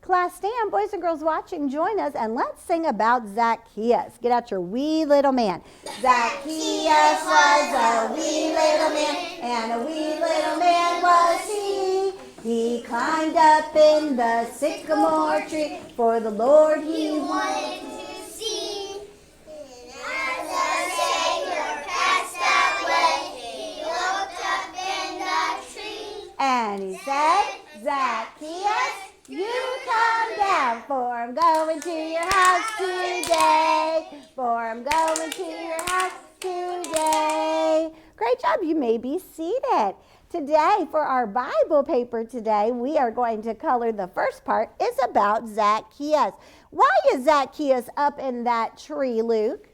Class, stand. Boys and girls watching, join us, and let's sing about Zacchaeus. Get out your wee little man. Zacchaeus was a wee little man, and a wee little man was he. He climbed up in the sycamore tree, for the Lord he wanted to see. As the Savior passed that way, he looked up in the tree. And he said, Zacchaeus, you come down, for I'm going to your house today. For I'm going to your house today. Great job. You may be seated. Today, for our Bible paper today, we are going to color the first part. It's about Zacchaeus. Why is Zacchaeus up in that tree, Luke?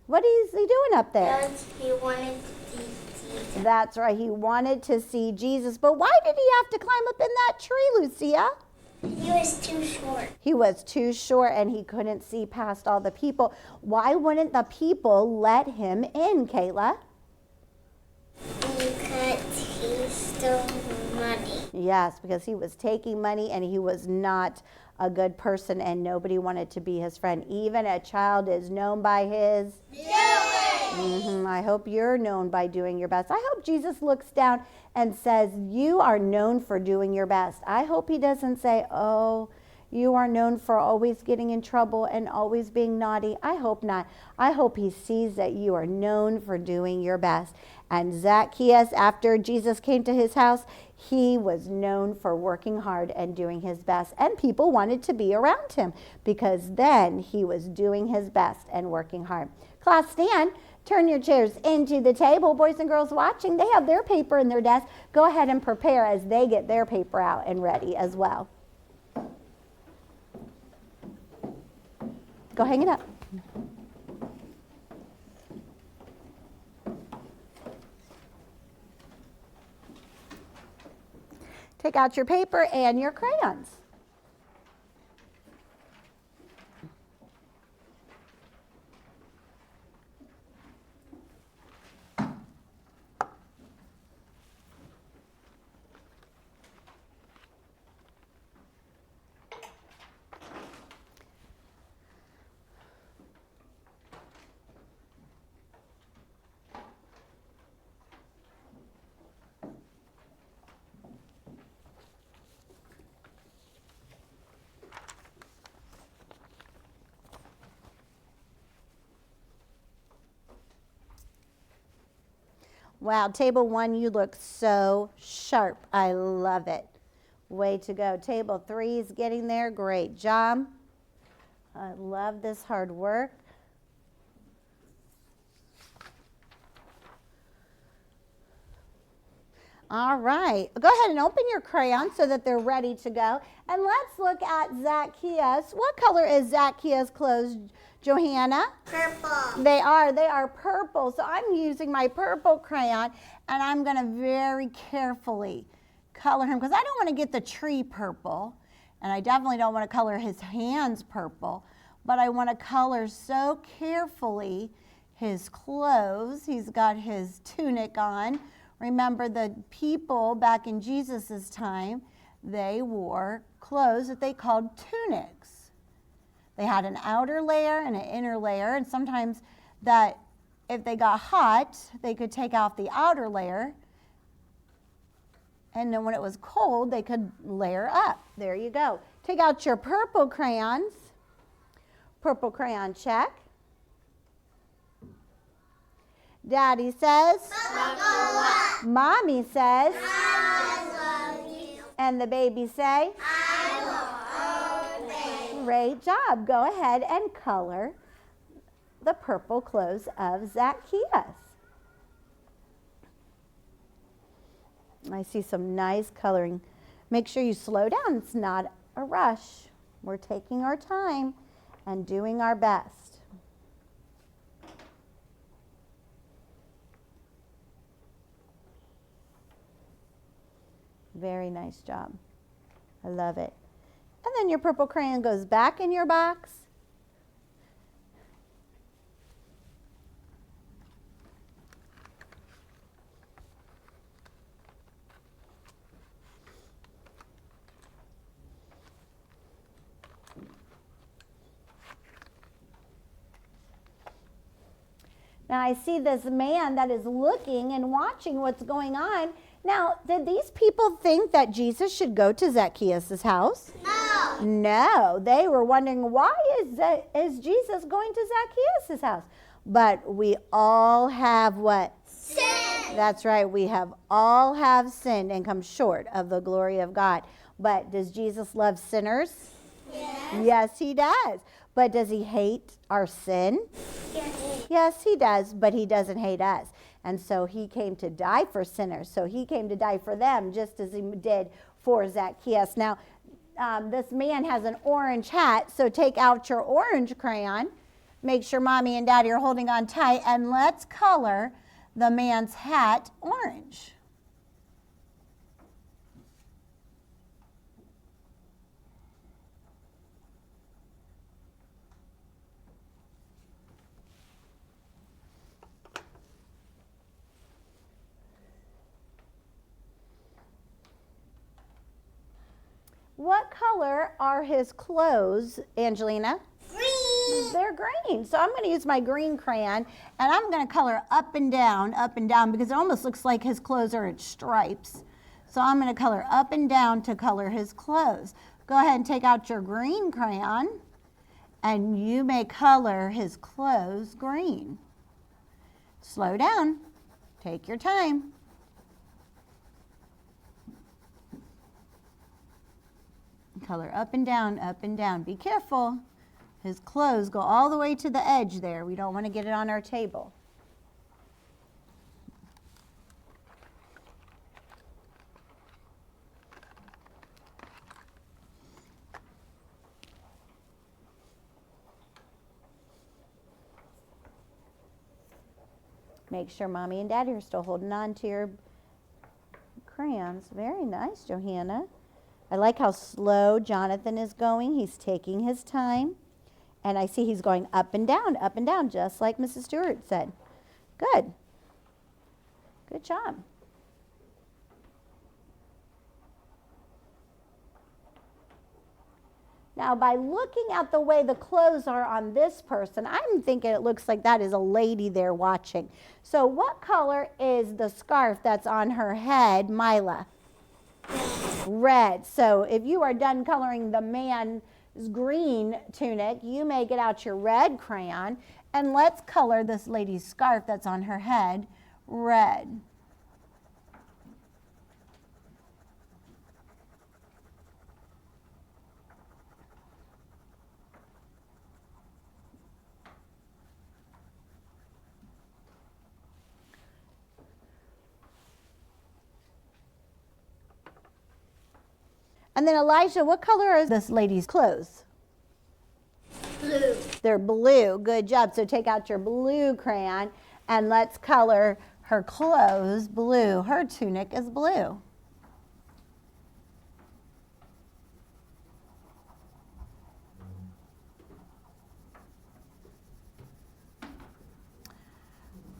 What is he doing up there? Because he wanted to see Jesus. That's right. He wanted to see Jesus. But why did he have to climb up in that tree, Lucia? He was too short. He was too short and he couldn't see past all the people. Why wouldn't the people let him in, Kayla? Because he stole money. Yes, because he was taking money and he was not a good person and nobody wanted to be his friend. Even a child is known by his doing. I hope you're known by doing your best. I hope Jesus looks down and says, you are known for doing your best. I hope he doesn't say, oh, you are known for always getting in trouble and always being naughty. I hope not. I hope he sees that you are known for doing your best. And Zacchaeus, after Jesus came to his house, he was known for working hard and doing his best. And people wanted to be around him because then he was doing his best and working hard. Class, stand. Turn your chairs into the table. Boys and girls watching, they have their paper in their desk. Go ahead and prepare as they get their paper out and ready as well. Go hang it up. Take out your paper and your crayons. Wow, table 1, you look so sharp. I love it. Way to go. Table 3 is getting there. Great job. I love this hard work. All right. Go ahead and open your crayons so that they're ready to go. And let's look at Zacchaeus. What color is Zacchaeus' clothes, Johanna? Purple. They are purple. So I'm using my purple crayon and I'm going to very carefully color him because I don't want to get the tree purple and I definitely don't want to color his hands purple, but I want to color so carefully his clothes. He's got his tunic on. Remember, the people back in Jesus' time, they wore clothes that they called tunics. They had an outer layer and an inner layer, and sometimes that if they got hot, they could take off the outer layer, and then when it was cold, they could layer up. There you go. Take out your purple crayons. Purple crayon check. Daddy says, Mommy says, I love you. and the baby say, I will obey. Great job. Go ahead and color the purple clothes of Zacchaeus. I see some nice coloring. Make sure you slow down. It's not a rush. We're taking our time and doing our best. Very nice job. I love it. And then your purple crayon goes back in your box. Now I see this man that is looking and watching what's going on. Now, did these people think that Jesus should go to Zacchaeus' house? No. No, they were wondering, why is Jesus going to Zacchaeus' house? But we all have what? Sin. That's right, we have all have sinned and come short of the glory of God. But does Jesus love sinners? Yes. Yes, he does. But does he hate our sin? Yes. Yes, he does, but he doesn't hate us. And so he came to die for sinners. So he came to die for them just as he did for Zacchaeus. Now, this man has an orange hat, so take out your orange crayon. Make sure Mommy and Daddy are holding on tight, and let's color the man's hat orange. What color are his clothes, Angelina? Green. They're green. So I'm going to use my green crayon, and I'm going to color up and down, because it almost looks like his clothes are in stripes. So I'm going to color up and down to color his clothes. Go ahead and take out your green crayon, and you may color his clothes green. Slow down. Take your time. Color up and down, up and down. Be careful. His clothes go all the way to the edge there. We don't want to get it on our table. Make sure Mommy and Daddy are still holding on to your crayons. Very nice, Johanna. I like how slow Jonathan is going. He's taking his time. And I see he's going up and down, just like Mrs. Stewart said. Good. Good job. Now, by looking at the way the clothes are on this person, I'm thinking it looks like that is a lady there watching. So what color is the scarf that's on her head, Mila? Red. So if you are done coloring the man's green tunic, you may get out your red crayon, and let's color this lady's scarf that's on her head red. And then Elijah, what color are this lady's clothes? Blue. They're blue. Good job. So take out your blue crayon and let's color her clothes blue. Her tunic is blue.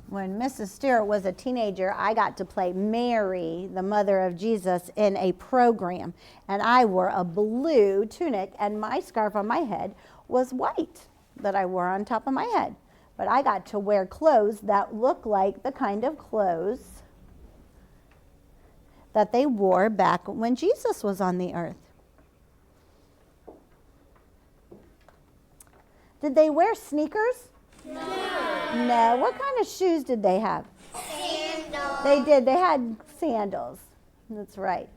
When Mrs. Stewart was a teenager, I got to play Mary, the mother of Jesus, in a program. And I wore a blue tunic, and my scarf on my head was white that I wore on top of my head. But I got to wear clothes that look like the kind of clothes that they wore back when Jesus was on the earth. Did they wear sneakers? No. What kind of shoes did they have? Sandals. They did. They had sandals. That's right.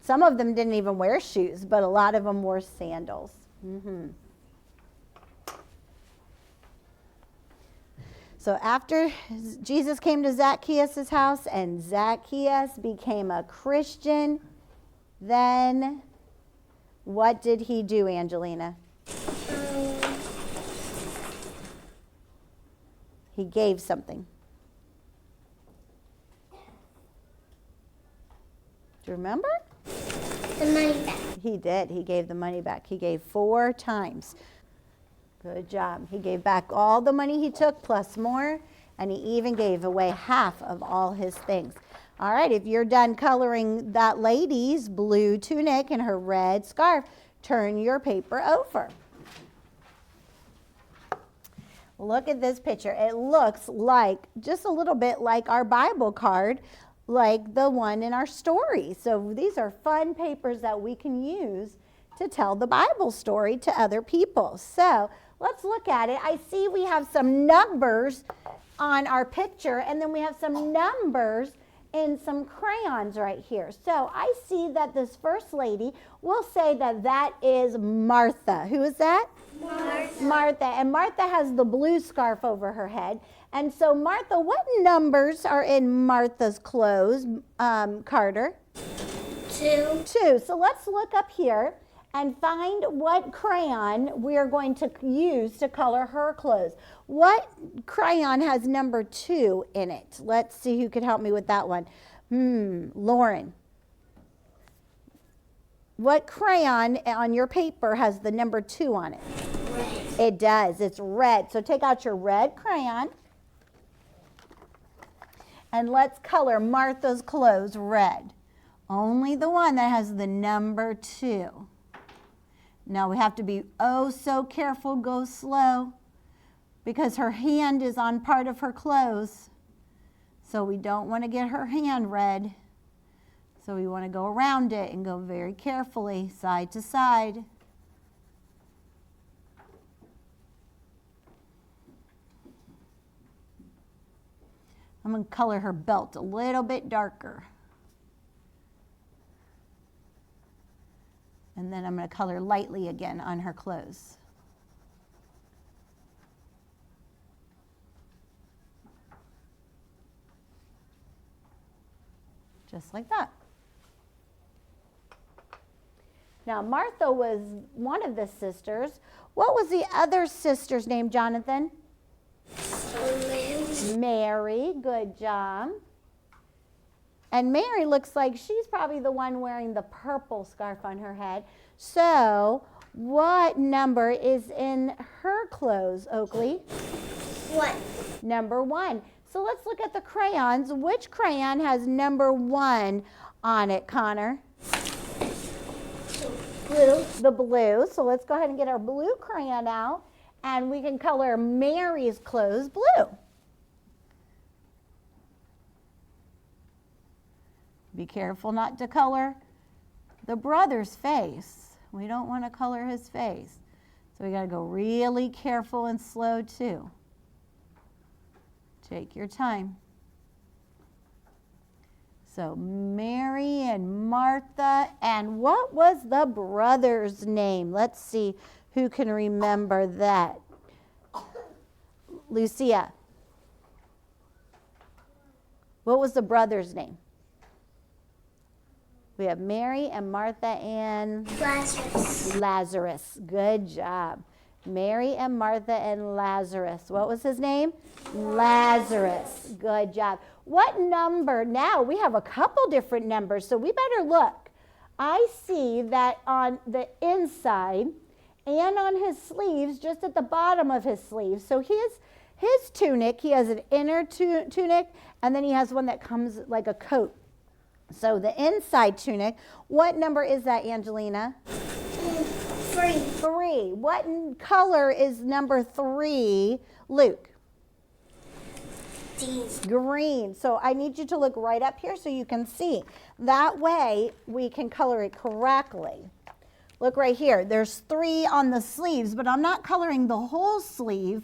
Some of them didn't even wear shoes, but a lot of them wore sandals. So after Jesus came to Zacchaeus' house and Zacchaeus became a Christian, then what did he do, Angelina? He gave something. Do you remember? The money back. He did. He gave the money back. He gave 4 times. Good job. He gave back all the money he took plus more, and he even gave away half of all his things. All right, if you're done coloring that lady's blue tunic and her red scarf, turn your paper over. Look at this picture. It looks like, just a little bit like our Bible card, like the one in our story. So these are fun papers that we can use to tell the Bible story to other people. So let's look at it. I see we have some numbers on our picture, and then we have some numbers and some crayons right here. So I see that this first lady, will say that that is Martha. Who is that? Martha. Martha. And Martha has the blue scarf over her head. And so Martha, what numbers are in Martha's clothes, Carter? 2. 2. So let's look up here and find what crayon we are going to use to color her clothes. What crayon has number 2 in it? Let's see who could help me with that one. Lauren. What crayon on your paper has the number 2 on it? Red. It does. It's red. So take out your red crayon and let's color Martha's clothes red. Only the one that has the number 2. Now we have to be oh so careful, go slow, because her hand is on part of her clothes. So we don't want to get her hand red. So we want to go around it and go very carefully, side to side. I'm going to color her belt a little bit darker. And then I'm going to color lightly again on her clothes. Just like that. Now, Martha was one of the sisters. What was the other sister's name, Jonathan? Mary. Good job. And Mary looks like she's probably the one wearing the purple scarf on her head. So, what number is in her clothes, Oakley? 1. Number 1. So let's look at the crayons. Which crayon has number 1 on it, Connor? Blue. The blue. So let's go ahead and get our blue crayon out, and we can color Mary's clothes blue. Be careful not to color the brother's face. We don't want to color his face. So we got to go really careful and slow too. Take your time. So Mary and Martha, and what was the brother's name? Let's see who can remember that. Lucia. What was the brother's name? We have Mary and Martha and Lazarus. Lazarus. Good job. Mary and Martha and Lazarus. What was his name? Lazarus. Good job. What number? Now we have a couple different numbers, so we better look. I see that on the inside and on his sleeves, just at the bottom of his sleeves. So his tunic, he has an inner tunic, and then he has one that comes like a coat. So the inside tunic, what number is that, Angelina? 3. 3. What color is number 3, Luke? Green. So I need you to look right up here so you can see. That way we can color it correctly. Look right here. There's 3 on the sleeves, but I'm not coloring the whole sleeve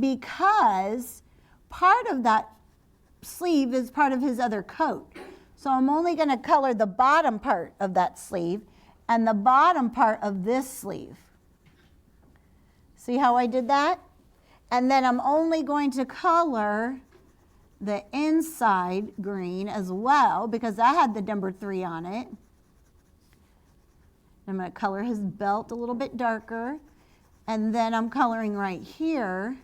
because part of that sleeve is part of his other coat. So I'm only going to color the bottom part of that sleeve and the bottom part of this sleeve. See how I did that? And then I'm only going to color the inside green as well because that had the number 3 on it. I'm going to color his belt a little bit darker. And then I'm coloring right here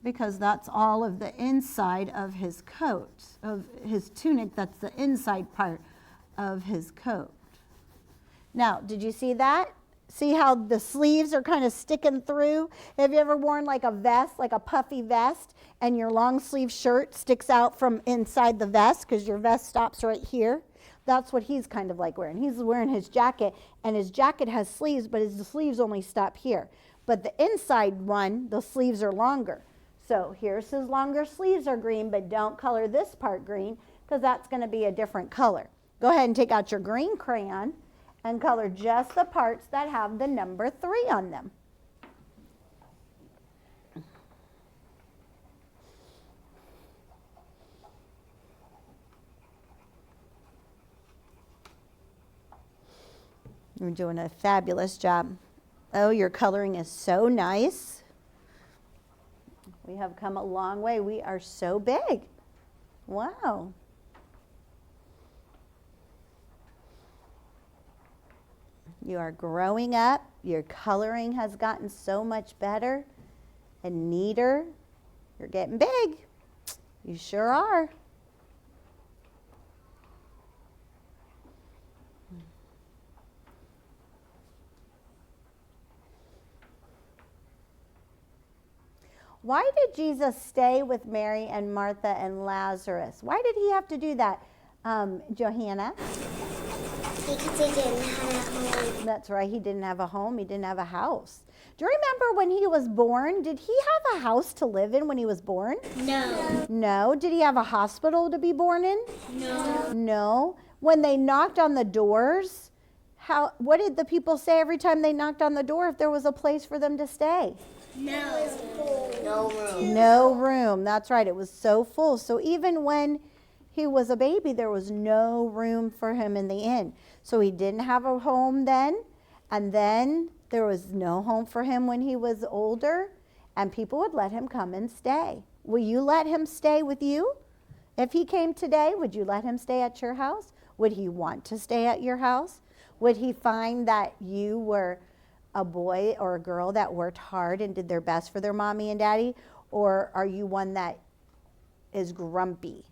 because that's all of the inside of his coat, of his tunic. That's the inside part of his coat. Now, did you see that? See how the sleeves are kind of sticking through? Have you ever worn like a vest, like a puffy vest, and your long sleeve shirt sticks out from inside the vest because your vest stops right here? That's what he's kind of like wearing. He's wearing his jacket, and his jacket has sleeves, but his sleeves only stop here. but the inside one, the sleeves are longer. So here's his longer sleeves are green, but don't color this part green because that's going to be a different color. Go ahead and take out your green crayon and color just the parts that have the number 3 on them. You're doing a fabulous job. Oh, your coloring is so nice. We have come a long way. We are so big. Wow. You are growing up. Your coloring has gotten so much better and neater. You're getting big. You sure are. Why did Jesus stay with Mary and Martha and Lazarus? Why did he have to do that, Johanna? Because he didn't have a home. That's right, he didn't have a home, he didn't have a house. Do you remember when he was born? Did he have a house to live in when he was born? No. No. Did he have a hospital to be born in? No. No. When they knocked on the doors, what did the people say every time they knocked on the door if there was a place for them to stay? No. No room. No room. That's right. It was so full. So even when he was a baby, there was no room for him in the inn. So he didn't have a home then. And then there was no home for him when he was older. And people would let him come and stay. Will you let him stay with you? If he came today, would you let him stay at your house? Would he want to stay at your house? Would he find that you were a boy or a girl that worked hard and did their best for their mommy and daddy? Or are you one that is grumpy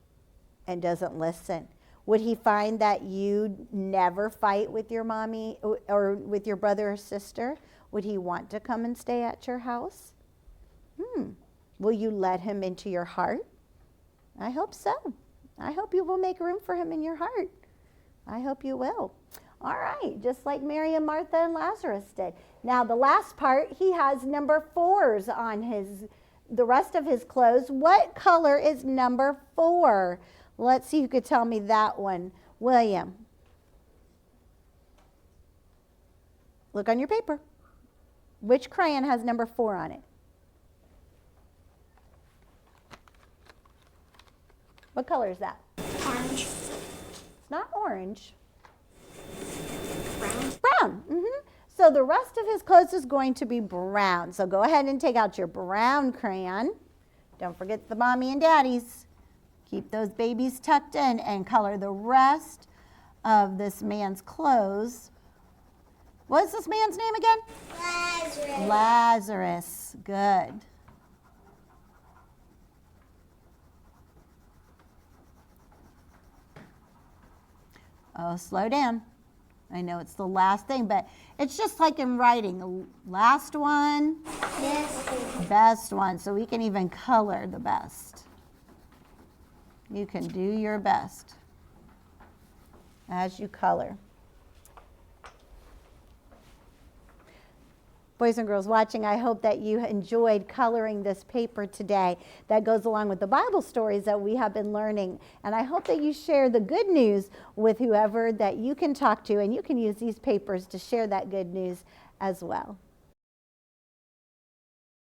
and doesn't listen? Would he find that you never fight with your mommy or with your brother or sister? Would he want to come and stay at your house? Will you let him into your heart? I hope so. I hope you will make room for him in your heart. I hope you will. All right, just like Mary and Martha and Lazarus did. Now the last part, he has number 4s on the rest of his clothes. What color is number 4? Let's see who could tell me that one. William. Look on your paper. Which crayon has number 4 on it? What color is that? Orange. It's not orange. Brown. Brown. So the rest of his clothes is going to be brown. So go ahead and take out your brown crayon. Don't forget the mommy and daddies. Keep those babies tucked in and color the rest of this man's clothes. What is this man's name again? Lazarus. Lazarus. Good. Oh, slow down. I know it's the last thing, but it's just like in writing. The last one, best one. So we can even color the best. You can do your best as you color. Boys and girls watching, I hope that you enjoyed coloring this paper today that goes along with the Bible stories that we have been learning. And I hope that you share the good news with whoever that you can talk to, and you can use these papers to share that good news as well.